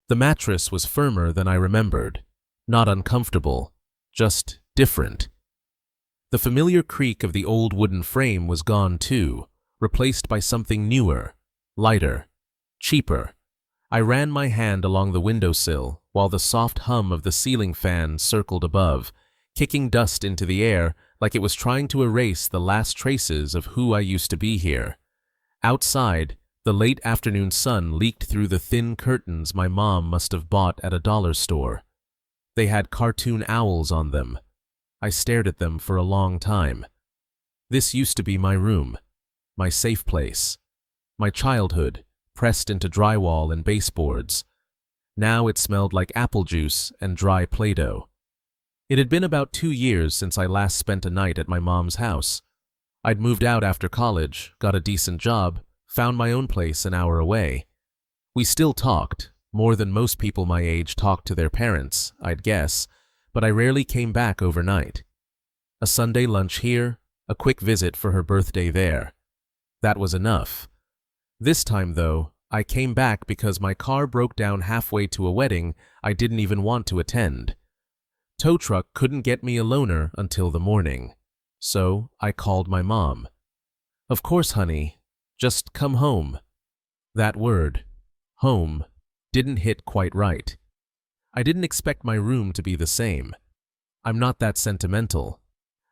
The mattress was firmer than I remembered. Not uncomfortable, just different. The familiar creak of the old wooden frame was gone too, replaced by something newer, lighter, cheaper. I ran my hand along the windowsill while the soft hum of the ceiling fan circled above, kicking dust into the air like it was trying to erase the last traces of who I used to be here. Outside, the late afternoon sun leaked through the thin curtains my mom must have bought at a dollar store. They had cartoon owls on them. I stared at them for a long time. This used to be my room, my safe place, my childhood, pressed into drywall and baseboards. Now it smelled like apple juice and dry Play-Doh. It had been about 2 years since I last spent a night at my mom's house. I'd moved out after college, got a decent job, found my own place an hour away. We still talked, more than most people my age talked to their parents, I'd guess, but I rarely came back overnight. A Sunday lunch here, a quick visit for her birthday there. That was enough. This time, though, I came back because my car broke down halfway to a wedding I didn't even want to attend. Tow truck couldn't get me a loaner until the morning, so I called my mom. "Of course, honey, just come home." That word, home, didn't hit quite right. I didn't expect my room to be the same. I'm not that sentimental.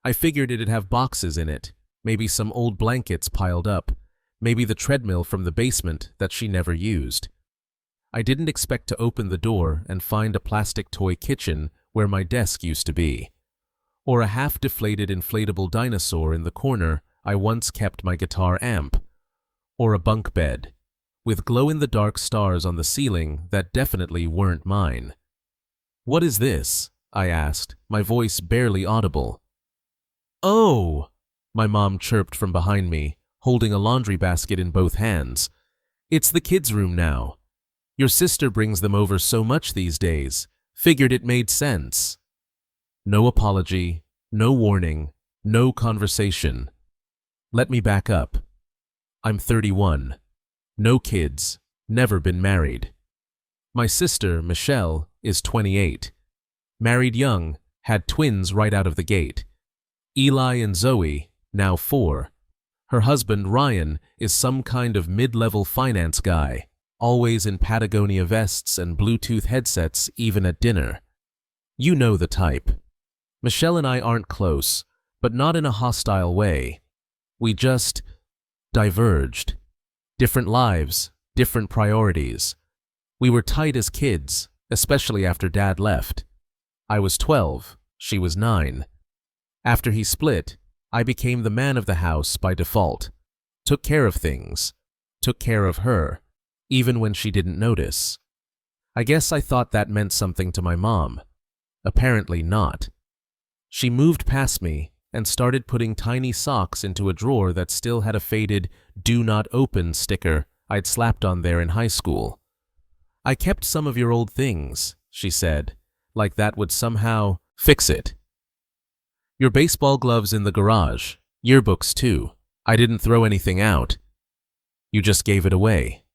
I figured it'd have boxes in it, maybe some old blankets piled up, maybe the treadmill from the basement that she never used. I didn't expect to open the door and find a plastic toy kitchen where my desk used to be, or a half-deflated inflatable dinosaur in the corner I once kept my guitar amp, or a bunk bed, with glow-in-the-dark stars on the ceiling that definitely weren't mine. "What is this?" I asked, my voice barely audible. "Oh!" my mom chirped from behind me, holding a laundry basket in both hands. "It's the kids' room now. Your sister brings them over so much these days. Figured it made sense." No apology, no warning, no conversation. Let me back up. I'm 31. No kids, never been married. My sister, Michelle, is 28. Married young, had twins right out of the gate. Eli and Zoe, now 4. Her husband, Ryan, is some kind of mid-level finance guy, always in Patagonia vests and Bluetooth headsets even at dinner. You know the type. Michelle and I aren't close, but not in a hostile way. We just diverged. Different lives, different priorities. We were tight as kids, especially after Dad left. I was 12, she was 9. After he split, I became the man of the house by default. Took care of things. Took care of her, even when she didn't notice. I guess I thought that meant something to my mom. Apparently not. She moved past me and started putting tiny socks into a drawer that still had a faded "Do Not Open" sticker I'd slapped on there in high school. "I kept some of your old things," she said, like that would somehow fix it. "Your baseball gloves in the garage, yearbooks too. I didn't throw anything out." "You just gave it away."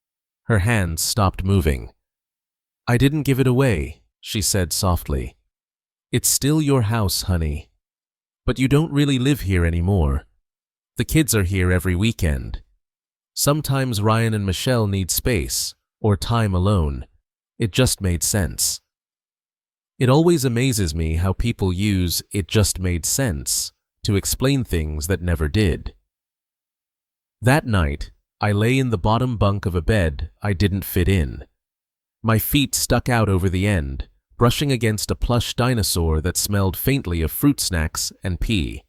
Her hands stopped moving. "I didn't give it away," she said softly. "It's still your house, honey. But you don't really live here anymore. The kids are here every weekend. Sometimes Ryan and Michelle need space or time alone. It just made sense." It always amazes me how people use "it just made sense" to explain things that never did. That night, I lay in the bottom bunk of a bed I didn't fit in. My feet stuck out over the end, brushing against a plush dinosaur that smelled faintly of fruit snacks and pee.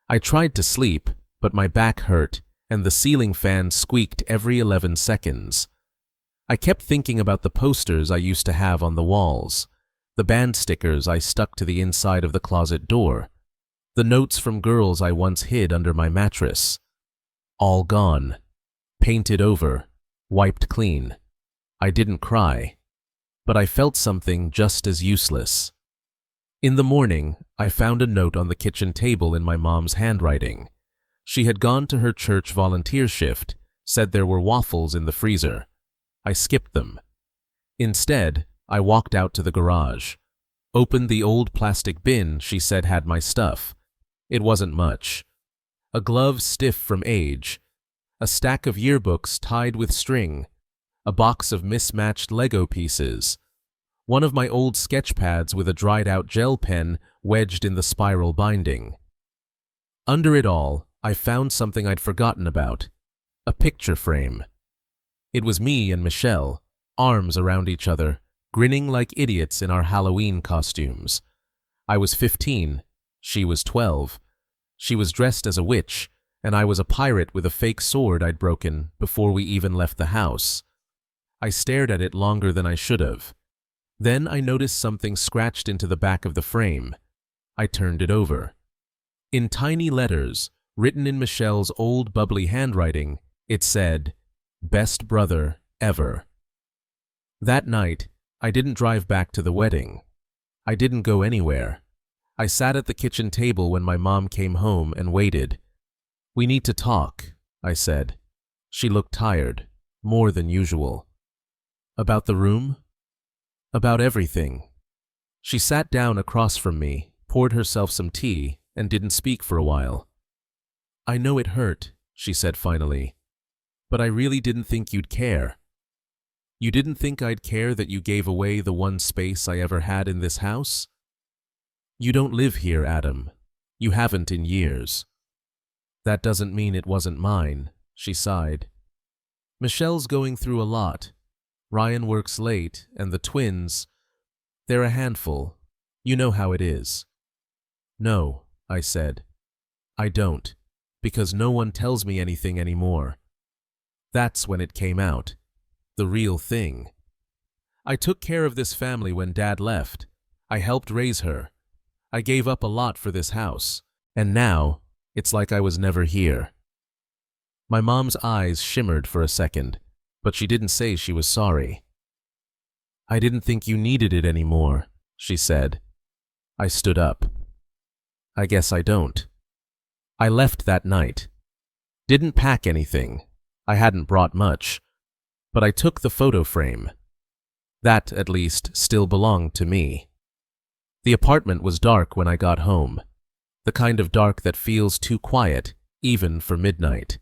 I tried to sleep, but my back hurt, and the ceiling fan squeaked every 11 seconds. I kept thinking about the posters I used to have on the walls, the band stickers I stuck to the inside of the closet door, the notes from girls I once hid under my mattress. All gone. Painted over, wiped clean. I didn't cry, but I felt something just as useless. In the morning, I found a note on the kitchen table in my mom's handwriting. She had gone to her church volunteer shift, said there were waffles in the freezer. I skipped them. Instead, I walked out to the garage, opened the old plastic bin she said had my stuff. It wasn't much. A glove stiff from age, a stack of yearbooks tied with string, a box of mismatched Lego pieces, one of my old sketch pads with a dried-out gel pen wedged in the spiral binding. Under it all, I found something I'd forgotten about, a picture frame. It was me and Michelle, arms around each other, grinning like idiots in our Halloween costumes. I was 15, she was 12. She was dressed as a witch, and I was a pirate with a fake sword I'd broken before we even left the house. I stared at it longer than I should have. Then I noticed something scratched into the back of the frame. I turned it over. In tiny letters, written in Michelle's old bubbly handwriting, it said, "Best brother ever." That night, I didn't drive back to the wedding. I didn't go anywhere. I sat at the kitchen table when my mom came home and waited. "We need to talk," I said. She looked tired, more than usual. "About the room?" "About everything." She sat down across from me, poured herself some tea, and didn't speak for a while. "I know it hurt," she said finally, "but I really didn't think you'd care." "You didn't think I'd care that you gave away the one space I ever had in this house?" "You don't live here, Adam. You haven't in years." "That doesn't mean it wasn't mine," she sighed. "Michelle's going through a lot. Ryan works late, and the twins, they're a handful. You know how it is." "No," I said. "I don't, because no one tells me anything anymore." That's when it came out. The real thing. I took care of this family when Dad left. I helped raise her. I gave up a lot for this house, and now it's like I was never here. My mom's eyes shimmered for a second, but she didn't say she was sorry. "I didn't think you needed it anymore," she said. I stood up. "I guess I don't." I left that night. Didn't pack anything. I hadn't brought much. But I took the photo frame. That, at least, still belonged to me. The apartment was dark when I got home. The kind of dark that feels too quiet, even for midnight.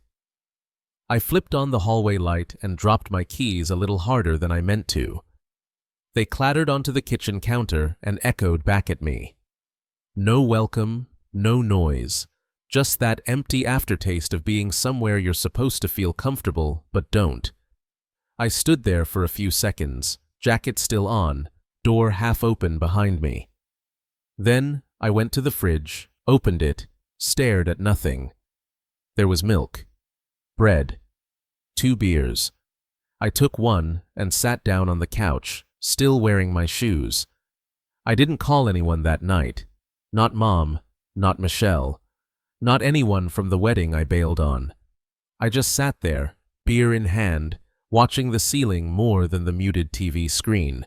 I flipped on the hallway light and dropped my keys a little harder than I meant to. They clattered onto the kitchen counter and echoed back at me. No welcome, no noise, just that empty aftertaste of being somewhere you're supposed to feel comfortable but don't. I stood there for a few seconds, jacket still on, door half open behind me. Then I went to the fridge, opened it, stared at nothing. There was milk, bread, 2 beers. I took one and sat down on the couch, still wearing my shoes. I didn't call anyone that night. Not Mom, not Michelle, not anyone from the wedding I bailed on. I just sat there, beer in hand, watching the ceiling more than the muted TV screen.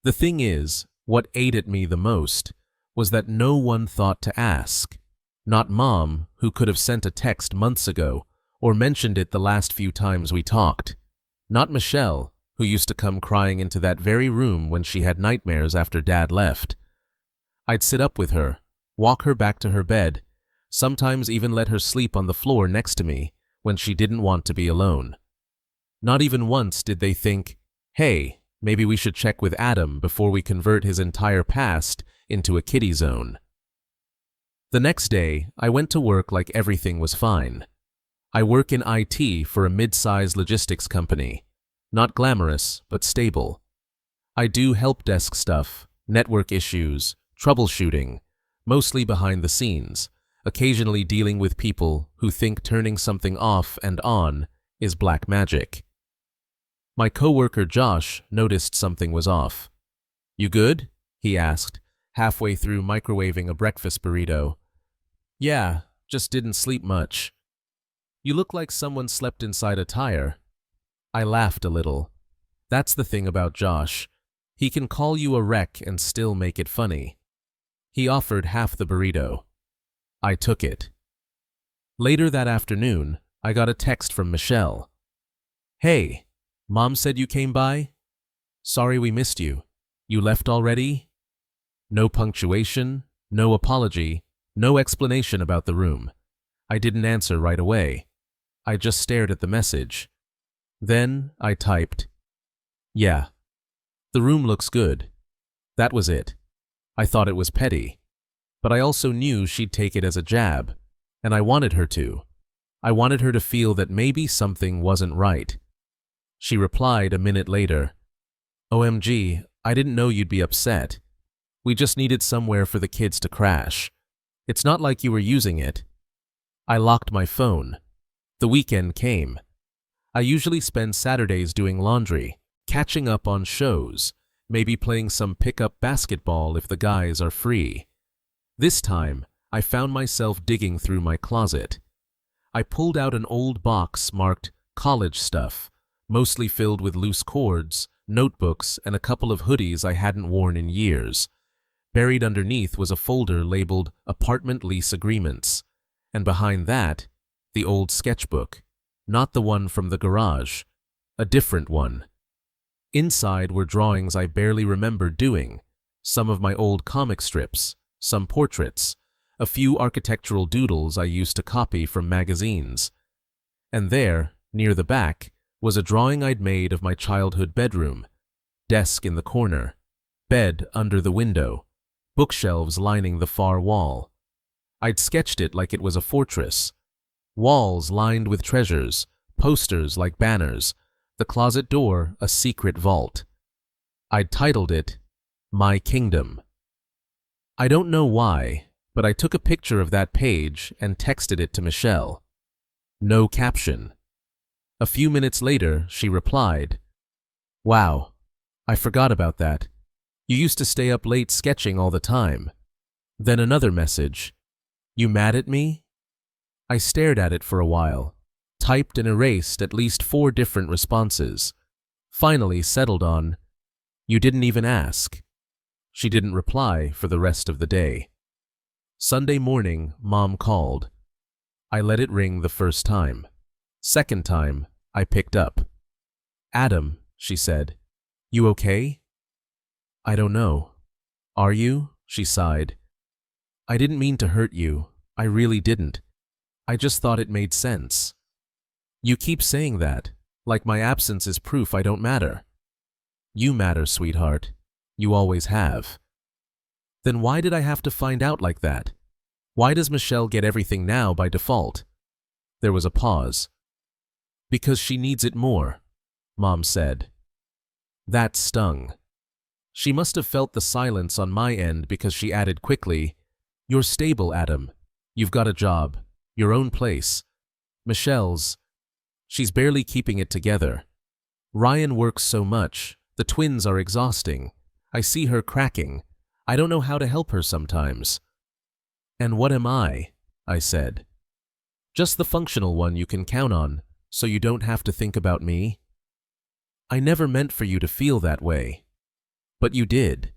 The thing is, what ate at me the most was that no one thought to ask. Not Mom, who could have sent a text months ago or mentioned it the last few times we talked. Not Michelle, who used to come crying into that very room when she had nightmares after Dad left. I'd sit up with her, walk her back to her bed, sometimes even let her sleep on the floor next to me when she didn't want to be alone. Not even once did they think, "Hey, maybe we should check with Adam before we convert his entire past into a kiddie zone." The next day, I went to work like everything was fine. I work in IT for a mid-sized logistics company. Not glamorous, but stable. I do help desk stuff, network issues, troubleshooting, mostly behind the scenes, occasionally dealing with people who think turning something off and on is black magic. My coworker Josh noticed something was off. "You good?" he asked, halfway through microwaving a breakfast burrito. "Yeah, just didn't sleep much." "You look like someone slept inside a tire." I laughed a little. That's the thing about Josh. He can call you a wreck and still make it funny. He offered half the burrito. I took it. Later that afternoon, I got a text from Michelle. "Hey, Mom said you came by?" Sorry we missed you. You left already? No punctuation, no apology, no explanation about the room. I didn't answer right away. I just stared at the message. Then I typed, "Yeah, the room looks good." That was it. I thought it was petty, but I also knew she'd take it as a jab, and I wanted her to. I wanted her to feel that maybe something wasn't right. She replied a minute later, "OMG, I didn't know you'd be upset. We just needed somewhere for the kids to crash. It's not like you were using it." I locked my phone. The weekend came. I usually spend Saturdays doing laundry, catching up on shows, maybe playing some pickup basketball if the guys are free. This time, I found myself digging through my closet. I pulled out an old box marked college stuff, mostly filled with loose cords, notebooks, and a couple of hoodies I hadn't worn in years. Buried underneath was a folder labeled apartment lease agreements, and behind that, the old sketchbook, not the one from the garage, a different one. Inside were drawings I barely remembered doing, some of my old comic strips, some portraits, a few architectural doodles I used to copy from magazines. And there, near the back, was a drawing I'd made of my childhood bedroom, desk in the corner, bed under the window, bookshelves lining the far wall. I'd sketched it like it was a fortress. Walls lined with treasures, posters like banners, the closet door a secret vault. I'd titled it, "My Kingdom." I don't know why, but I took a picture of that page and texted it to Michelle. No caption. A few minutes later, she replied, "Wow, I forgot about that. You used to stay up late sketching all the time." Then another message, "You mad at me?" I stared at it for a while, typed and erased at least 4 different responses. Finally settled on, "You didn't even ask." She didn't reply for the rest of the day. Sunday morning, Mom called. I let it ring the first time. Second time, I picked up. "Adam," she said, "you okay?" "I don't know. Are you?" she sighed. "I didn't mean to hurt you. I really didn't. I just thought it made sense." "You keep saying that, like my absence is proof I don't matter." "You matter, sweetheart. You always have." "Then why did I have to find out like that? Why does Michelle get everything now by default?" There was a pause. "Because she needs it more," Mom said. That stung. She must have felt the silence on my end because she added quickly, "You're stable, Adam. You've got a job, your own place. She's barely keeping it together. Ryan works so much, the twins are exhausting. I see her cracking. I don't know how to help her sometimes." "And what am I?" I said. "Just the functional one you can count on, so you don't have to think about me." "I never meant for you to feel that way." "But you did."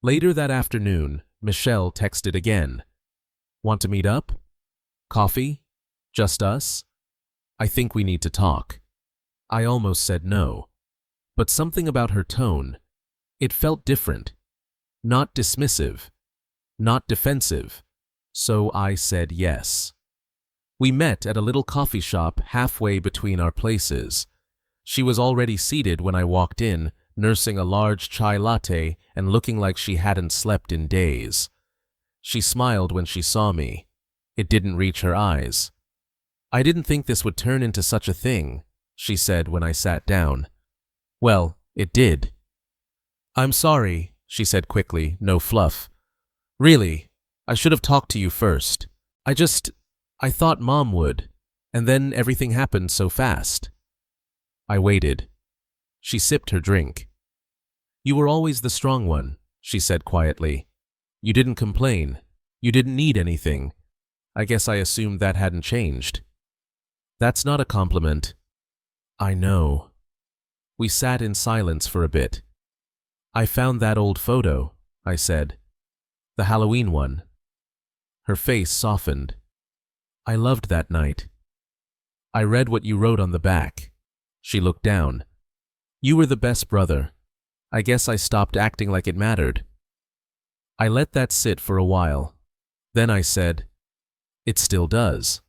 Later that afternoon, Michelle texted again. "Want to meet up? Coffee? Just us? I think we need to talk." I almost said no. But something about her tone, it felt different. Not dismissive. Not defensive. So I said yes. We met at a little coffee shop halfway between our places. She was already seated when I walked in, nursing a large chai latte and looking like she hadn't slept in days. She smiled when she saw me. It didn't reach her eyes. "I didn't think this would turn into such a thing," she said when I sat down. "Well, it did." "I'm sorry," she said quickly, no fluff. "Really, I should have talked to you first. I thought Mom would, and then everything happened so fast." I waited. She sipped her drink. "You were always the strong one," she said quietly. "You didn't complain. You didn't need anything. I guess I assumed that hadn't changed." "That's not a compliment." "I know." We sat in silence for a bit. "I found that old photo," I said. "The Halloween one." Her face softened. "I loved that night." "I read what you wrote on the back." She looked down. "You were the best brother. I guess I stopped acting like it mattered. I let that sit for a while. Then I said, "It still does."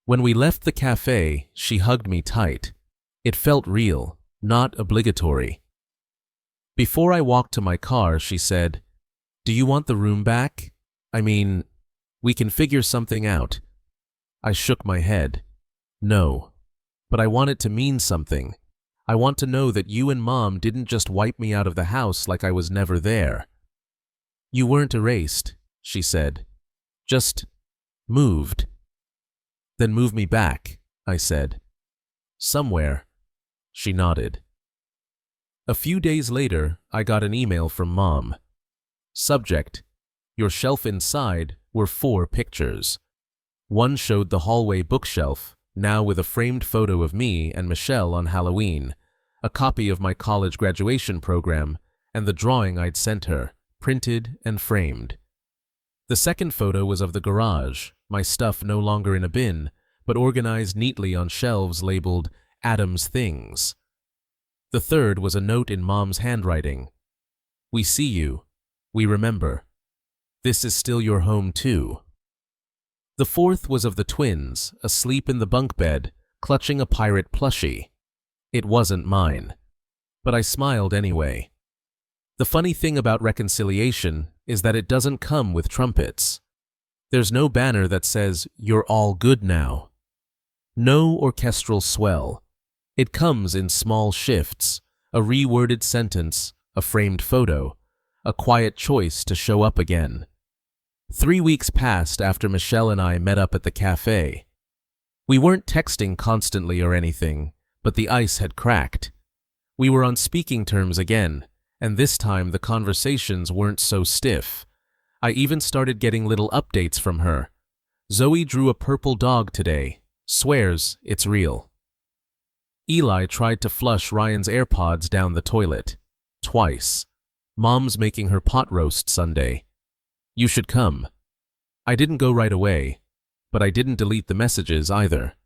When we left the cafe, she hugged me tight. It felt real, not obligatory. Before I walked to my car, she said, "Do you want the room back? I mean, we can figure something out." I shook my head. "No, but I want it to mean something. I want to know that you and Mom didn't just wipe me out of the house like I was never there." "You weren't erased," she said. "Just moved." "Then move me back," I said. "Somewhere." She nodded. A few days later, I got an email from Mom. Subject: Your shelf inside were 4 pictures. One showed the hallway bookshelf, now with a framed photo of me and Michelle on Halloween, a copy of my college graduation program, and the drawing I'd sent her, printed and framed. The second photo was of the garage, my stuff no longer in a bin, but organized neatly on shelves labeled Adam's Things. The third was a note in Mom's handwriting. "We see you. We remember. This is still your home too." The fourth was of the twins, asleep in the bunk bed, clutching a pirate plushie. It wasn't mine, but I smiled anyway. The funny thing about reconciliation is that it doesn't come with trumpets. There's no banner that says, "You're all good now." No orchestral swell. It comes in small shifts, a reworded sentence, a framed photo, a quiet choice to show up again. 3 weeks passed after Michelle and I met up at the cafe. We weren't texting constantly or anything, but the ice had cracked. We were on speaking terms again, and this time the conversations weren't so stiff. I even started getting little updates from her. "Zoe drew a purple dog today. Swears it's real." Eli tried to flush Ryan's AirPods down the toilet. Twice. Mom's making her pot roast Sunday. "You should come." I didn't go right away, but I didn't delete the messages either.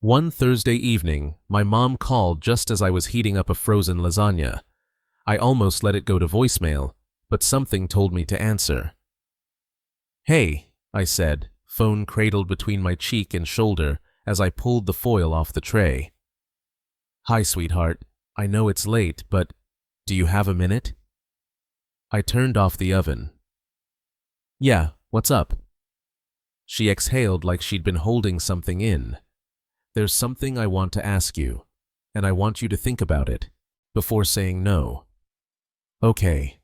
One Thursday evening, my mom called just as I was heating up a frozen lasagna. I almost let it go to voicemail, but something told me to answer. "Hey," I said, phone cradled between my cheek and shoulder as I pulled the foil off the tray. "Hi, sweetheart. I know it's late, but do you have a minute?" I turned off the oven. "Yeah, what's up?" She exhaled like she'd been holding something in. "There's something I want to ask you, and I want you to think about it before saying no." "Okay."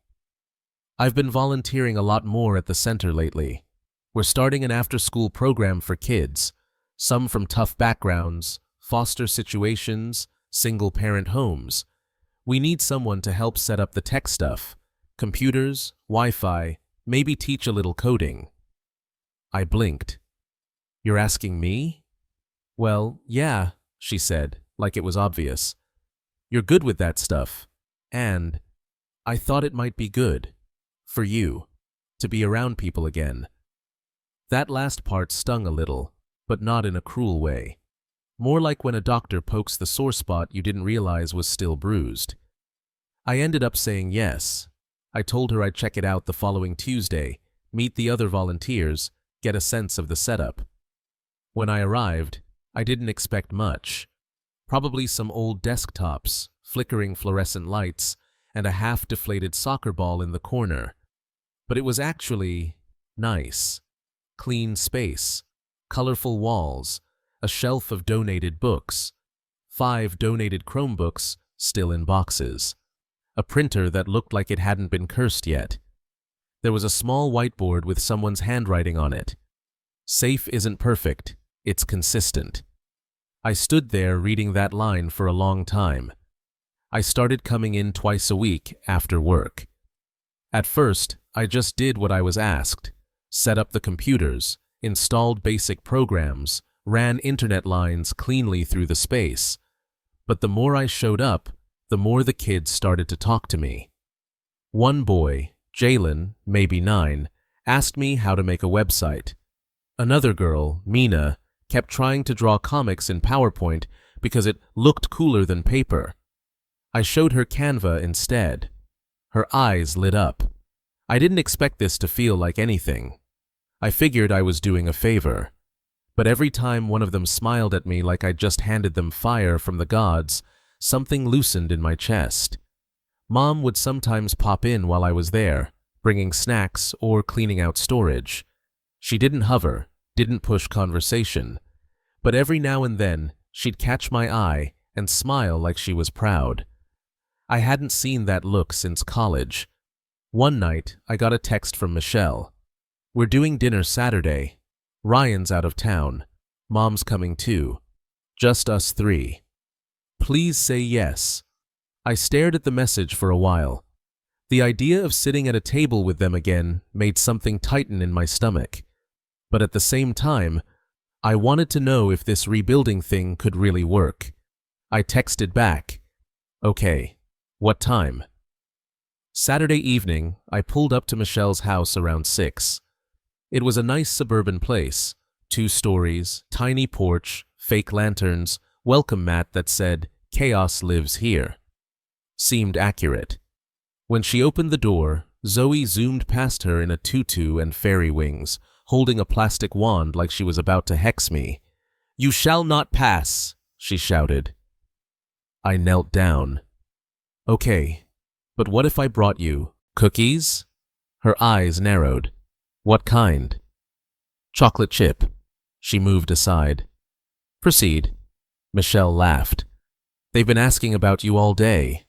I've been volunteering a lot more at the center lately. We're starting an after-school program for kids, some from tough backgrounds, foster situations, single-parent homes. We need someone to help set up the tech stuff, computers, Wi-Fi, maybe teach a little coding. I blinked. "You're asking me?" "Well, yeah," she said, like it was obvious. "You're good with that stuff, and I thought it might be good, for you, to be around people again." That last part stung a little, but not in a cruel way. More like when a doctor pokes the sore spot you didn't realize was still bruised. I ended up saying yes. I told her I'd check it out the following Tuesday, meet the other volunteers, get a sense of the setup. When I arrived, I didn't expect much. Probably some old desktops, flickering fluorescent lights, and a half-deflated soccer ball in the corner. But it was actually nice. Clean space, colorful walls, a shelf of donated books, 5 donated Chromebooks still in boxes, a printer that looked like it hadn't been cursed yet. There was a small whiteboard with someone's handwriting on it. "Safe isn't perfect, it's consistent." I stood there reading that line for a long time. I started coming in twice a week after work. At first, I just did what I was asked. Set up the computers, installed basic programs, ran internet lines cleanly through the space. But the more I showed up, the more the kids started to talk to me. One boy, Jalen, maybe 9, asked me how to make a website. Another girl, Mina, kept trying to draw comics in PowerPoint because it looked cooler than paper. I showed her Canva instead. Her eyes lit up. I didn't expect this to feel like anything. I figured I was doing a favor. But every time one of them smiled at me like I'd just handed them fire from the gods, something loosened in my chest. Mom would sometimes pop in while I was there, bringing snacks or cleaning out storage. She didn't hover, didn't push conversation, but every now and then she'd catch my eye and smile like she was proud. I hadn't seen that look since college. One night, I got a text from Michelle. "We're doing dinner Saturday. Ryan's out of town. Mom's coming too. Just us three. Please say yes." I stared at the message for a while. The idea of sitting at a table with them again made something tighten in my stomach. But at the same time, I wanted to know if this rebuilding thing could really work. I texted back, "Okay, what time?" Saturday evening, I pulled up to Michelle's house around 6. It was a nice suburban place, 2 stories, tiny porch, fake lanterns, welcome mat that said, "Chaos lives here." Seemed accurate. When she opened the door, Zoe zoomed past her in a tutu and fairy wings, holding a plastic wand like she was about to hex me. "You shall not pass," she shouted. I knelt down. "Okay, but what if I brought you cookies?" Her eyes narrowed. "What kind?" "Chocolate chip." She moved aside. "Proceed." Michelle laughed. "They've been asking about you all day."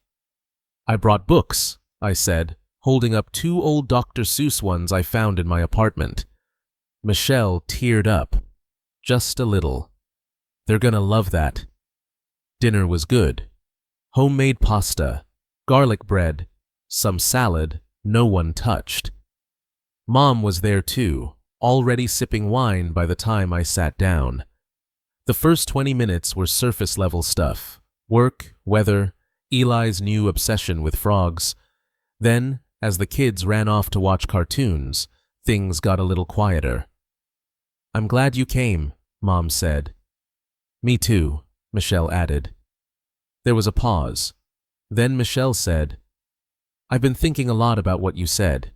"I brought books," I said, holding up 2 old Dr. Seuss ones I found in my apartment. Michelle teared up. Just a little. "They're gonna love that." Dinner was good. Homemade pasta, garlic bread, some salad no one touched. Mom was there too, already sipping wine by the time I sat down. The first 20 minutes were surface-level stuff. Work, weather, Eli's new obsession with frogs. Then, as the kids ran off to watch cartoons, things got a little quieter. "I'm glad you came," Mom said. "Me too," Michelle added. There was a pause. Then Michelle said, "I've been thinking a lot about what you said.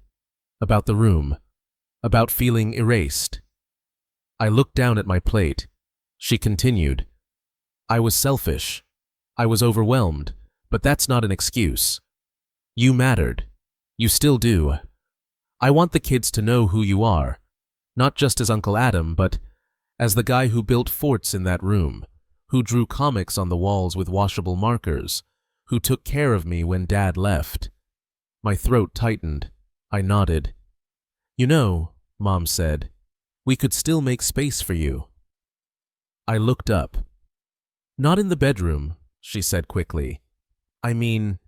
About the room. About feeling erased." I looked down at my plate. She continued, "I was selfish. I was overwhelmed, but that's not an excuse. You mattered. You still do. I want the kids to know who you are, not just as Uncle Adam, but as the guy who built forts in that room, who drew comics on the walls with washable markers, who took care of me when Dad left." My throat tightened. I nodded. "You know," Mom said, "we could still make space for you." I looked up. "Not in the bedroom," she said quickly. "I mean,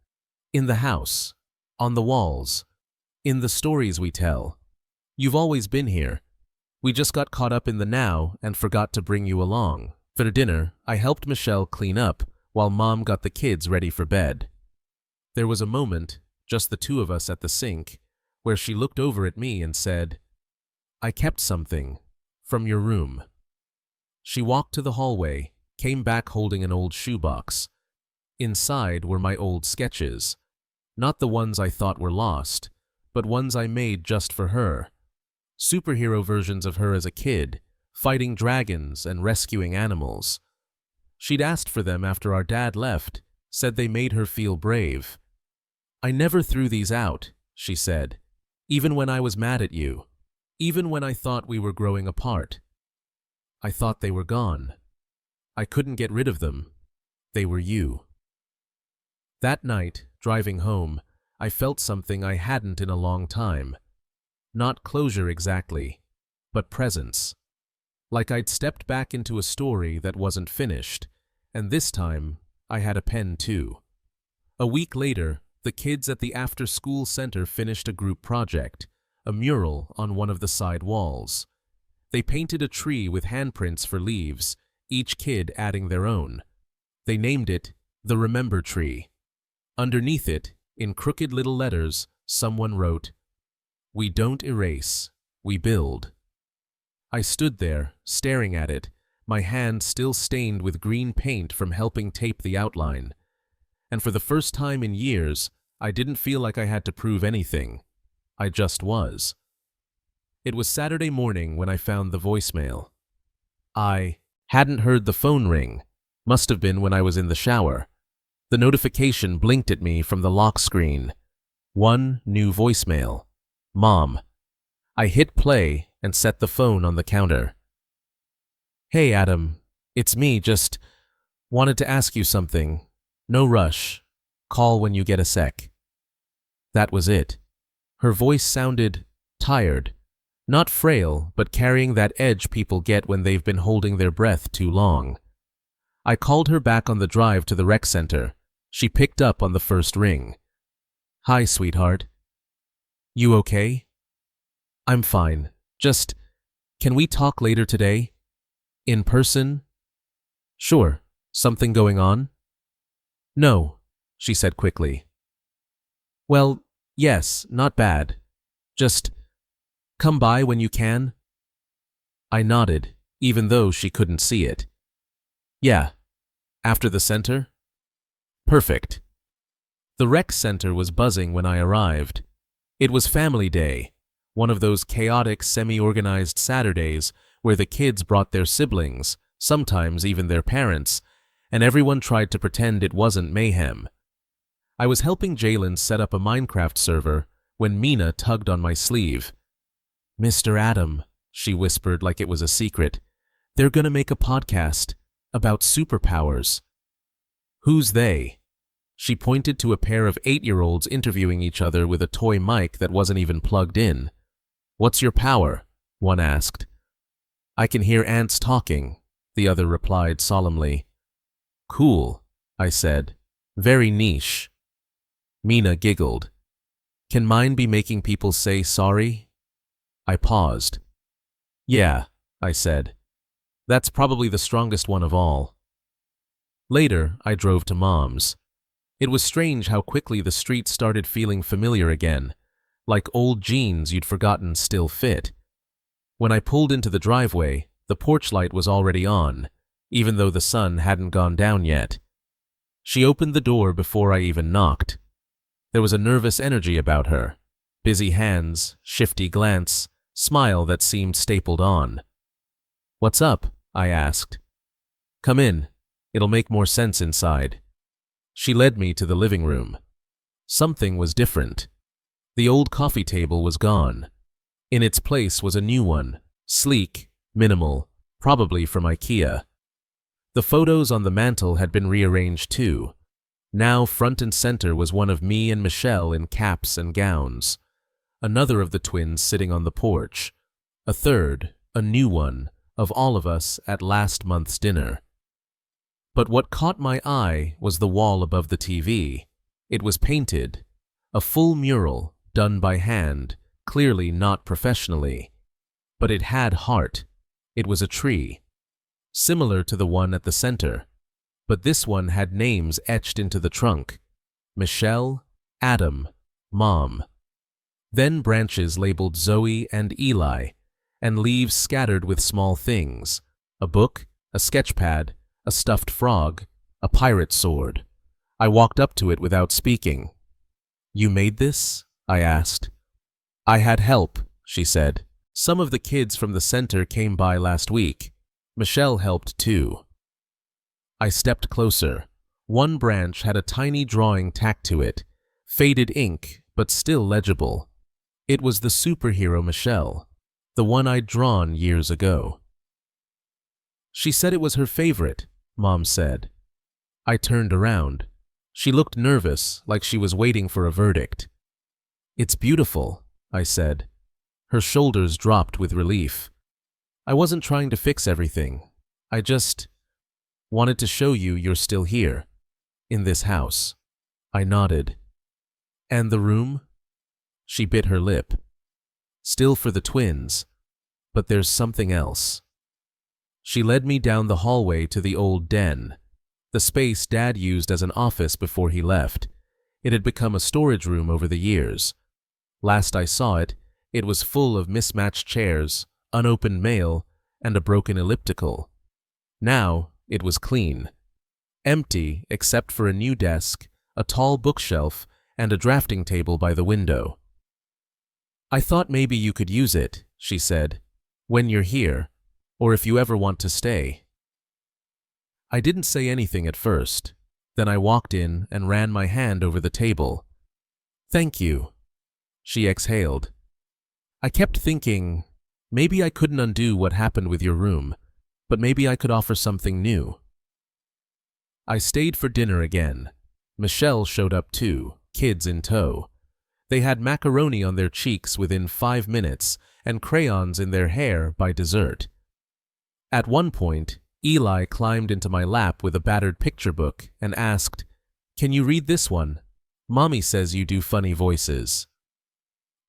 in the house, on the walls, in the stories we tell. You've always been here. We just got caught up in the now and forgot to bring you along." For dinner, I helped Michelle clean up while Mom got the kids ready for bed. There was a moment, just the 2 of us at the sink, where she looked over at me and said, "I kept something from your room." She walked to the hallway, came back holding an old shoebox. Inside were my old sketches, not the ones I thought were lost, but ones I made just for her. Superhero versions of her as a kid, fighting dragons and rescuing animals. She'd asked for them after our dad left, said they made her feel brave. "I never threw these out," she said, "even when I was mad at you, even when I thought we were growing apart. I thought they were gone. I couldn't get rid of them. They were you." That night, driving home, I felt something I hadn't in a long time. Not closure exactly, but presence. Like I'd stepped back into a story that wasn't finished, and this time I had a pen too. A week later, the kids at the after-school center finished a group project, a mural on one of the side walls. They painted a tree with handprints for leaves, each kid adding their own. They named it the Remember Tree. Underneath it, in crooked little letters, someone wrote, "We don't erase, we build." I stood there, staring at it, my hand still stained with green paint from helping tape the outline. and for the first time in years, I didn't feel like I had to prove anything. I just was. It was Saturday morning when I found the voicemail. I hadn't heard the phone ring. Must have been when I was in the shower. The notification blinked at me from the lock screen. One new voicemail. Mom. I hit play and set the phone on the counter. Hey, Adam. It's me, just wanted to ask you something. No rush. Call when you get a sec. That was it. Her voice sounded tired. Not frail, but carrying that edge people get when they've been holding their breath too long. I called her back on the drive to the rec center. She picked up on the first ring. Hi, sweetheart. You okay? I'm fine. Just, can we talk later today? In person? Sure. Something going on? No, she said quickly. Well, yes, not bad. Just come by when you can. I nodded, even though she couldn't see it. Yeah. After the center? Perfect. The rec center was buzzing when I arrived. It was family day, one of those chaotic, semi-organized Saturdays where the kids brought their siblings, sometimes even their parents, and everyone tried to pretend it wasn't mayhem. I was helping Jalen set up a Minecraft server when Mina tugged on my sleeve. Mr. Adam, she whispered like it was a secret, they're gonna make a podcast about superpowers. Who's they? She pointed to a pair of 8-year-olds interviewing each other with a toy mic that wasn't even plugged in. What's your power? One asked. I can hear ants talking, the other replied solemnly. Cool, I said. Very niche. Mina giggled. Can mine be making people say sorry? I paused. Yeah, I said. That's probably the strongest one of all. Later, I drove to Mom's. It was strange how quickly the street started feeling familiar again, like old jeans you'd forgotten still fit. When I pulled into the driveway, the porch light was already on, even though the sun hadn't gone down yet. She opened the door before I even knocked. There was a nervous energy about her. Busy hands, shifty glance, smile that seemed stapled on. What's up? I asked. Come in. It'll make more sense inside. She led me to the living room. Something was different. The old coffee table was gone. In its place was a new one, sleek, minimal, probably from IKEA. The photos on the mantel had been rearranged too. Now front and center was one of me and Michelle in caps and gowns. Another of the twins sitting on the porch. A third, a new one, of all of us at last month's dinner. But what caught my eye was the wall above the TV. It was painted, a full mural done by hand, clearly not professionally. But it had heart. It was a tree, similar to the one at the center. But this one had names etched into the trunk. Michelle, Adam, Mom. Then branches labeled Zoe and Eli, and leaves scattered with small things. A book, a sketch pad, a stuffed frog, a pirate sword. I walked up to it without speaking. You made this? I asked. I had help, she said. Some of the kids from the center came by last week. Michelle helped too. I stepped closer. One branch had a tiny drawing tacked to it, faded ink, but still legible. It was the superhero Michelle, the one I'd drawn years ago. She said it was her favorite, Mom said. I turned around. She looked nervous, like she was waiting for a verdict. It's beautiful, I said. Her shoulders dropped with relief. I wasn't trying to fix everything. I just wanted to show you you're still here, in this house. I nodded. And the room? She bit her lip. Still for the twins, but there's something else. She led me down the hallway to the old den, the space Dad used as an office before he left. It had become a storage room over the years. Last I saw it, it was full of mismatched chairs, unopened mail, and a broken elliptical. Now it was clean. Empty except for a new desk, a tall bookshelf, and a drafting table by the window. "I thought maybe you could use it," she said, "when you're here, or if you ever want to stay." I didn't say anything at first. Then I walked in and ran my hand over the table. "Thank you," she exhaled. I kept thinking, maybe I couldn't undo what happened with your room, but maybe I could offer something new. I stayed for dinner again. Michelle showed up too, kids in tow. They had macaroni on their cheeks within 5 minutes and crayons in their hair by dessert. At one point, Eli climbed into my lap with a battered picture book and asked, "Can you read this one? Mommy says you do funny voices."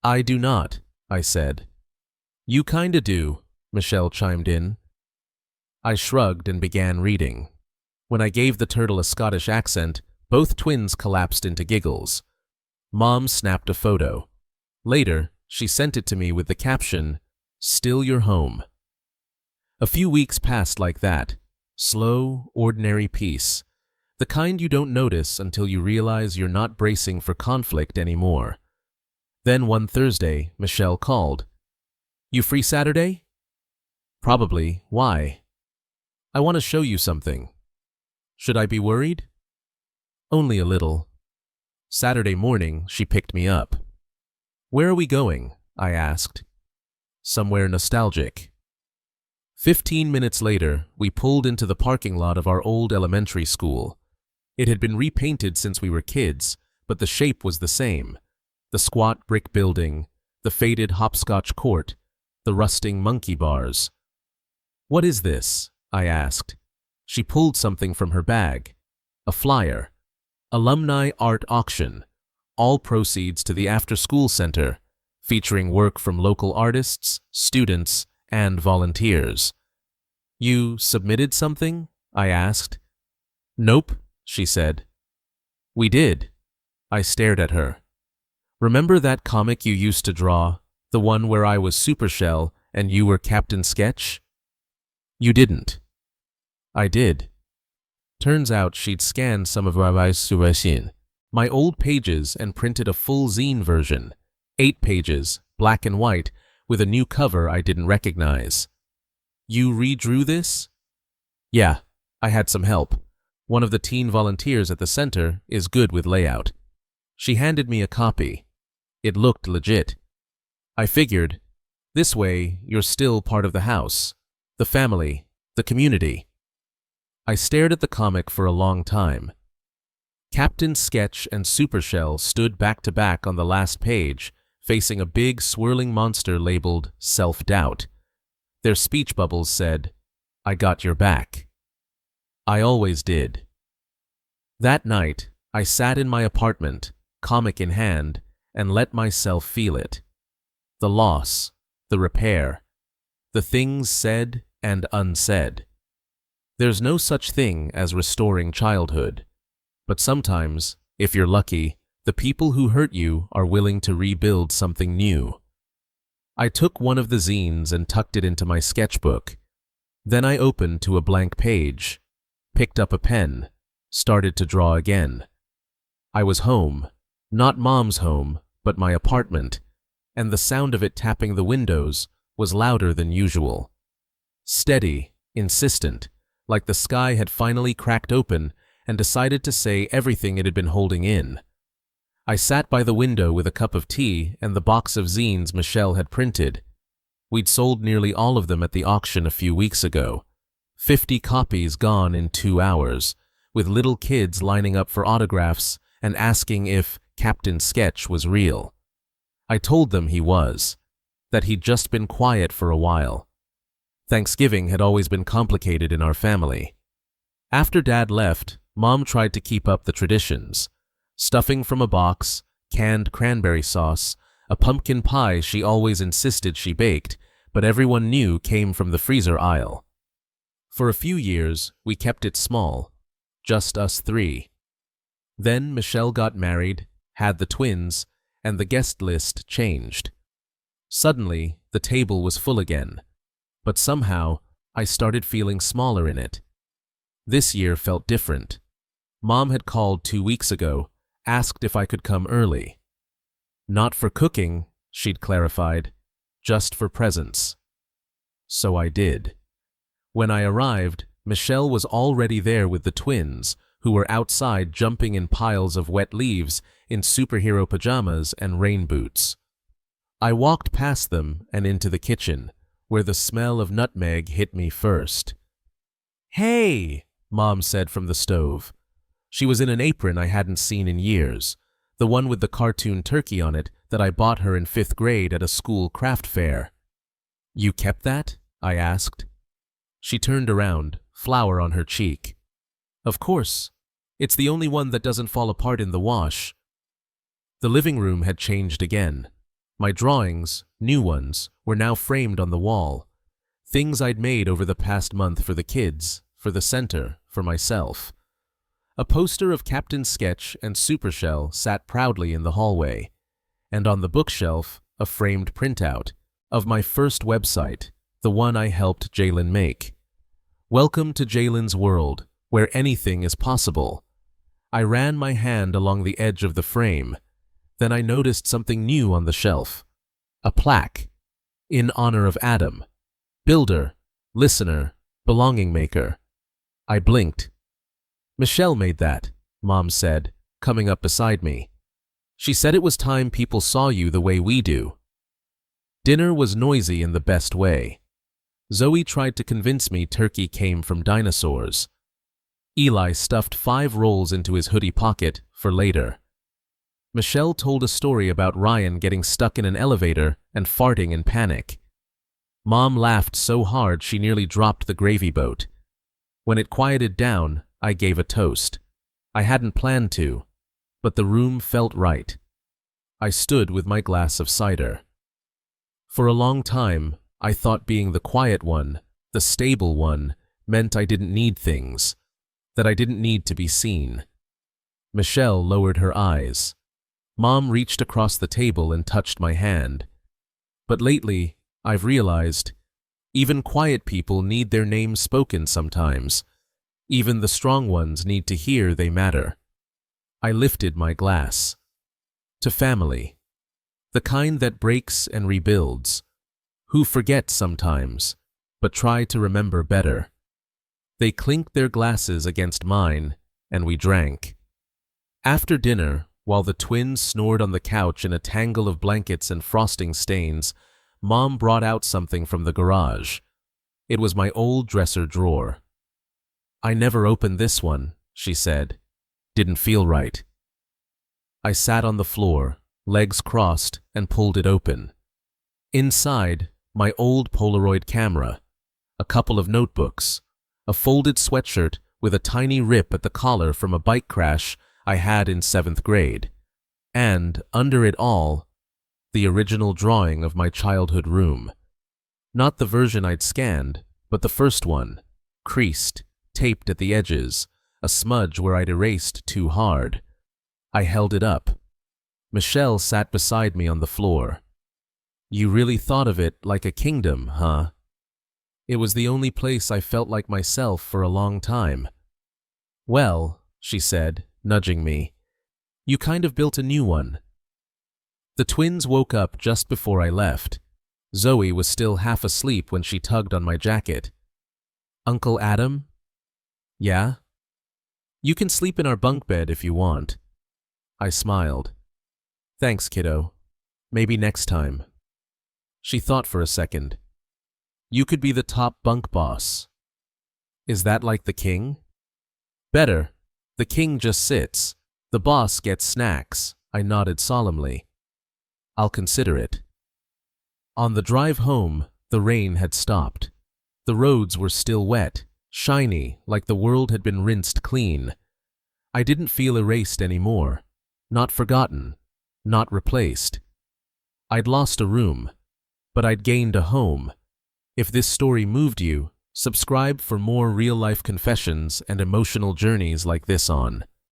"I do not," I said. "You kinda do," Michelle chimed in. I shrugged and began reading. When I gave the turtle a Scottish accent, both twins collapsed into giggles. Mom snapped a photo. Later, she sent it to me with the caption, "Still your home." A few weeks passed like that. Slow, ordinary peace. The kind you don't notice until you realize you're not bracing for conflict anymore. Then one Thursday, Michelle called. "You free Saturday?" "Probably. Why?" "I want to show you something." "Should I be worried?" "Only a little." Saturday morning, she picked me up. "Where are we going?" I asked. "Somewhere nostalgic." 15 minutes later, we pulled into the parking lot of our old elementary school. It had been repainted since we were kids, but the shape was the same. The squat brick building, the faded hopscotch court, the rusting monkey bars. "What is this?" I asked. She pulled something from her bag. A flyer. Alumni Art Auction. All proceeds to the after-school center, featuring work from local artists, students, and volunteers. "You submitted something?" I asked. "Nope," she said. "We did." I stared at her. "Remember that comic you used to draw, the one where I was Supershell and you were Captain Sketch?" "You didn't." "I did." Turns out she'd scanned some of my old pages and printed a full zine version, 8 pages, black and white, with a new cover I didn't recognize. "You redrew this?" "Yeah, I had some help. One of the teen volunteers at the center is good with layout." She handed me a copy. It looked legit. I figured, this way you're still part of the house, the family, the community. I stared at the comic for a long time. Captain Sketch and Supershell stood back to back on the last page, facing a big swirling monster labeled Self-Doubt. Their speech bubbles said, "I got your back." I always did. That night, I sat in my apartment, comic in hand, and let myself feel it. The loss, the repair, the things said and unsaid. There's no such thing as restoring childhood, but sometimes, if you're lucky, the people who hurt you are willing to rebuild something new. I took one of the zines and tucked it into my sketchbook. Then I opened to a blank page, picked up a pen, started to draw again. I was home, not Mom's home, but my apartment, and the sound of it tapping the windows was louder than usual. Steady, insistent, like the sky had finally cracked open and decided to say everything it had been holding in. I sat by the window with a cup of tea and the box of zines Michelle had printed. We'd sold nearly all of them at the auction a few weeks ago. 50 copies gone in 2 hours, with little kids lining up for autographs and asking if Captain Sketch was real. I told them he was, that he'd just been quiet for a while. Thanksgiving had always been complicated in our family. After Dad left, Mom tried to keep up the traditions. Stuffing from a box, canned cranberry sauce, a pumpkin pie she always insisted she baked, but everyone knew came from the freezer aisle. For a few years, we kept it small, just us 3. Then Michelle got married, had the twins, and the guest list changed. Suddenly, the table was full again, but somehow I started feeling smaller in it. This year felt different. Mom had called 2 weeks ago, asked if I could come early. Not for cooking, she'd clarified, just for presents. So I did. When I arrived, Michelle was already there with the twins, who were outside jumping in piles of wet leaves in superhero pajamas and rain boots. I walked past them and into the kitchen, where the smell of nutmeg hit me first. "Hey," Mom said from the stove. She was in an apron I hadn't seen in years, the one with the cartoon turkey on it that I bought her in 5th grade at a school craft fair. "You kept that?" I asked. She turned around, flour on her cheek. "Of course. It's the only one that doesn't fall apart in the wash." The living room had changed again. My drawings, new ones, were now framed on the wall. Things I'd made over the past month for the kids, for the center, for myself. A poster of Captain Sketch and Supershell sat proudly in the hallway, and on the bookshelf, a framed printout of my first website, the one I helped Jalen make. Welcome to Jalen's world, where anything is possible. I ran my hand along the edge of the frame. Then I noticed something new on the shelf. A plaque. In honor of Adam. Builder, listener, belonging maker. I blinked. "Michelle made that," Mom said, coming up beside me. "She said it was time people saw you the way we do." Dinner was noisy in the best way. Zoe tried to convince me turkey came from dinosaurs. Eli stuffed 5 rolls into his hoodie pocket for later. Michelle told a story about Ryan getting stuck in an elevator and farting in panic. Mom laughed so hard she nearly dropped the gravy boat. When it quieted down, I gave a toast. I hadn't planned to, but the room felt right. I stood with my glass of cider. For a long time, I thought being the quiet one, the stable one, meant I didn't need things, that I didn't need to be seen. Michelle lowered her eyes. Mom reached across the table and touched my hand. But lately, I've realized, even quiet people need their names spoken sometimes. Even the strong ones need to hear they matter. I lifted my glass. To family. The kind that breaks and rebuilds. Who forget sometimes, but try to remember better. They clinked their glasses against mine, and we drank. After dinner, while the twins snored on the couch in a tangle of blankets and frosting stains, Mom brought out something from the garage. It was my old dresser drawer. "I never opened this one," she said. "Didn't feel right." I sat on the floor, legs crossed, and pulled it open. Inside, my old Polaroid camera, a couple of notebooks, a folded sweatshirt with a tiny rip at the collar from a bike crash I had in 7th grade, and, under it all, the original drawing of my childhood room. Not the version I'd scanned, but the first one, creased, taped at the edges, a smudge where I'd erased too hard. I held it up. Michelle sat beside me on the floor. "You really thought of it like a kingdom, huh?" It was the only place I felt like myself for a long time. "Well," she said, nudging me, "you kind of built a new one." The twins woke up just before I left. Zoe was still half asleep when she tugged on my jacket. "Uncle Adam?" "Yeah?" "You can sleep in our bunk bed if you want." I smiled. "Thanks, kiddo. Maybe next time." She thought for a second. "You could be the top bunk boss." "Is that like the king?" "Better. The king just sits. The boss gets snacks." I nodded solemnly. "I'll consider it." On the drive home, the rain had stopped. The roads were still wet, shiny, like the world had been rinsed clean. I didn't feel erased anymore. Not forgotten. Not replaced. I'd lost a room, but I'd gained a home. If this story moved you, subscribe for more real-life confessions and emotional journeys like this on